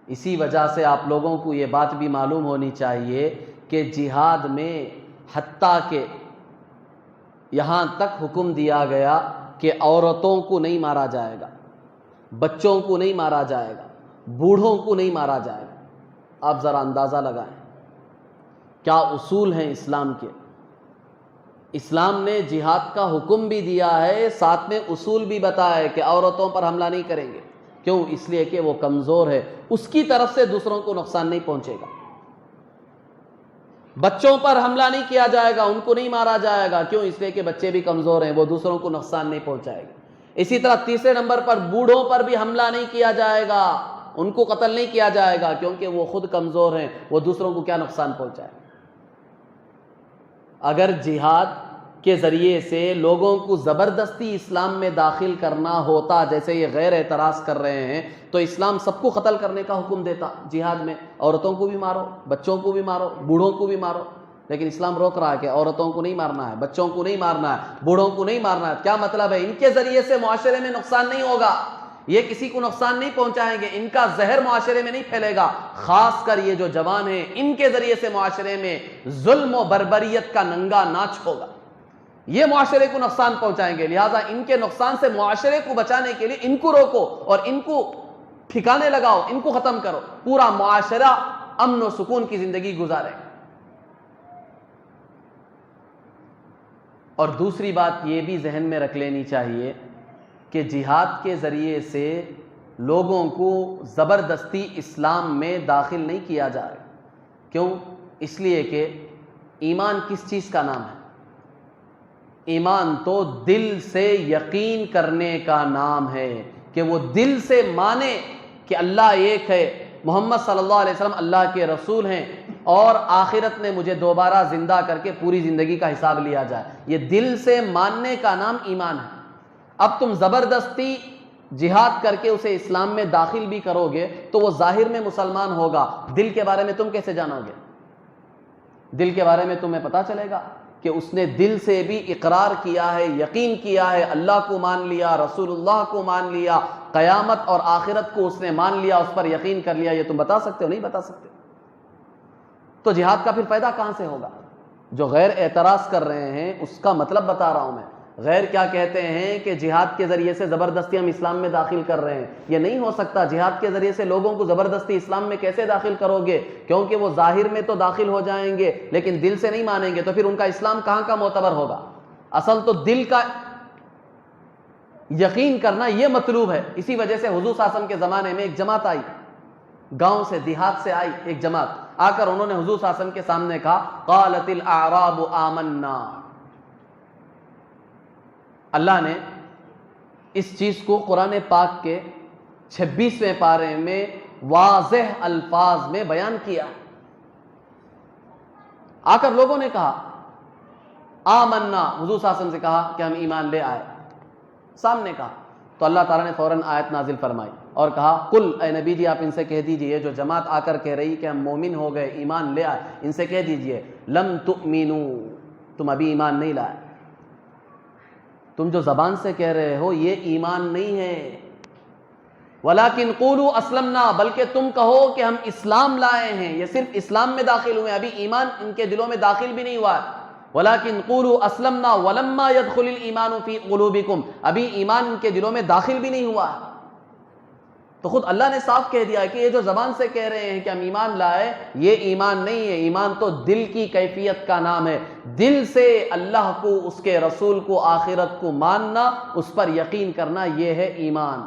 اسی وجہ سے آپ لوگوں کو یہ بات بھی معلوم ہونی چاہیے کہ جہاد میں حتیٰ کہ یہاں تک حکم دیا گیا کہ عورتوں کو نہیں مارا جائے گا، بچوں کو نہیں مارا جائے گا، بوڑھوں کو نہیں مارا جائے گا۔ آپ ذرا اندازہ لگائیں کیا اصول ہیں اسلام کے۔ اسلام نے جہاد کا حکم بھی دیا ہے، ساتھ میں اصول بھی بتایا ہے کہ عورتوں پر حملہ نہیں کریں گے۔ کیوں؟ اس لیے کہ وہ کمزور ہے، اس کی طرف سے دوسروں کو نقصان نہیں پہنچے گا۔ بچوں پر حملہ نہیں کیا جائے گا، ان کو نہیں مارا جائے گا۔ کیوں؟ اس لیے کہ بچے بھی کمزور ہیں، وہ دوسروں کو نقصان نہیں پہنچائے گا۔ اسی طرح تیسرے نمبر پر بوڑھوں پر بھی حملہ نہیں کیا جائے گا، ان کو قتل نہیں کیا جائے گا، کیونکہ وہ خود کمزور ہیں، وہ دوسروں کو کیا نقصان پہنچائے گا۔ اگر جہاد کے ذریعے سے لوگوں کو زبردستی اسلام میں داخل کرنا ہوتا، جیسے یہ غیر اعتراض کر رہے ہیں، تو اسلام سب کو قتل کرنے کا حکم دیتا جہاد میں، عورتوں کو بھی مارو، بچوں کو بھی مارو، بوڑھوں کو بھی مارو۔ لیکن اسلام روک رہا ہے کہ عورتوں کو نہیں مارنا ہے، بچوں کو نہیں مارنا ہے، بوڑھوں کو نہیں مارنا ہے۔ کیا مطلب ہے؟ ان کے ذریعے سے معاشرے میں نقصان نہیں ہوگا، یہ کسی کو نقصان نہیں پہنچائیں گے، ان کا زہر معاشرے میں نہیں پھیلے گا۔ خاص کر یہ جو جوان ہیں، ان کے ذریعے سے معاشرے میں ظلم و بربریت کا ننگا ناچ ہوگا، یہ معاشرے کو نقصان پہنچائیں گے۔ لہٰذا ان کے نقصان سے معاشرے کو بچانے کے لیے ان کو روکو اور ان کو ٹھکانے لگاؤ، ان کو ختم کرو، پورا معاشرہ امن و سکون کی زندگی گزارے۔ اور دوسری بات یہ بھی ذہن میں رکھ لینی چاہیے کہ جہاد کے ذریعے سے لوگوں کو زبردستی اسلام میں داخل نہیں کیا جائے۔ کیوں؟ اس لیے کہ ایمان کس چیز کا نام ہے؟ ایمان تو دل سے یقین کرنے کا نام ہے، کہ وہ دل سے مانے کہ اللہ ایک ہے، محمد صلی اللہ علیہ وسلم اللہ کے رسول ہیں، اور آخرت میں مجھے دوبارہ زندہ کر کے پوری زندگی کا حساب لیا جائے۔ یہ دل سے ماننے کا نام ایمان ہے۔ اب تم زبردستی جہاد کر کے اسے اسلام میں داخل بھی کرو گے تو وہ ظاہر میں مسلمان ہوگا، دل کے بارے میں تم کیسے جانو گے؟ دل کے بارے میں تمہیں پتا چلے گا کہ اس نے دل سے بھی اقرار کیا ہے، یقین کیا ہے، اللہ کو مان لیا، رسول اللہ کو مان لیا، قیامت اور آخرت کو اس نے مان لیا، اس پر یقین کر لیا۔ یہ تم بتا سکتے ہو؟ نہیں بتا سکتے۔ تو جہاد کا پھر فائدہ کہاں سے ہوگا؟ جو غیر اعتراض کر رہے ہیں اس کا مطلب بتا رہا ہوں میں۔ غیر کیا کہتے ہیں کہ جہاد کے ذریعے سے زبردستی ہم اسلام میں داخل کر رہے ہیں۔ یہ نہیں ہو سکتا۔ جہاد کے ذریعے سے لوگوں کو زبردستی اسلام میں کیسے داخل کرو گے؟ کیونکہ وہ ظاہر میں تو داخل ہو جائیں گے لیکن دل سے نہیں مانیں گے، تو پھر ان کا اسلام کہاں کا معتبر ہوگا؟ اصل تو دل کا یقین کرنا یہ مطلوب ہے۔ اسی وجہ سے حضور صلی اللہ علیہ وسلم کے زمانے میں ایک جماعت آئی، گاؤں سے، دیہات سے آئی ایک جماعت، آ کر انہوں نے حضور صلی اللہ علیہ وسلم کے سامنے کہا قالت الاعراب آمنا۔ اللہ نے اس چیز کو قرآن پاک کے 26ویں پارے میں واضح الفاظ میں بیان کیا۔ آ کر لوگوں نے کہا آمنا، حضور صلی اللہ علیہ وسلم سے کہا کہ ہم ایمان لے آئے، سامنے کہا تو اللہ تعالیٰ نے فوراً آیت نازل فرمائی اور کہا قل، اے نبی جی آپ ان سے کہہ دیجئے، جو جماعت آ کر کہہ رہی کہ ہم مومن ہو گئے، ایمان لے آئے، ان سے کہہ دیجئے لم تؤمنوا، تم ابھی ایمان نہیں لائے، تم جو زبان سے کہہ رہے ہو یہ ایمان نہیں ہے، ولیکن قولوا اسلمنا، بلکہ تم کہو کہ ہم اسلام لائے ہیں، یہ صرف اسلام میں داخل ہوئے، ابھی ایمان ان کے دلوں میں داخل بھی نہیں ہوا ہے۔ ولیکن قولوا اسلمنا ولما يدخل الايمان في قلوبكم، ابھی ایمان ان کے دلوں میں داخل بھی نہیں ہوا ہے۔ تو خود اللہ نے صاف کہہ دیا ہے کہ یہ جو زبان سے کہہ رہے ہیں کہ ہم ایمان لائے، یہ ایمان نہیں ہے، ایمان تو دل کی کیفیت کا نام ہے، دل سے اللہ کو، اس کے رسول کو، آخرت کو ماننا، اس پر یقین کرنا، یہ ہے ایمان۔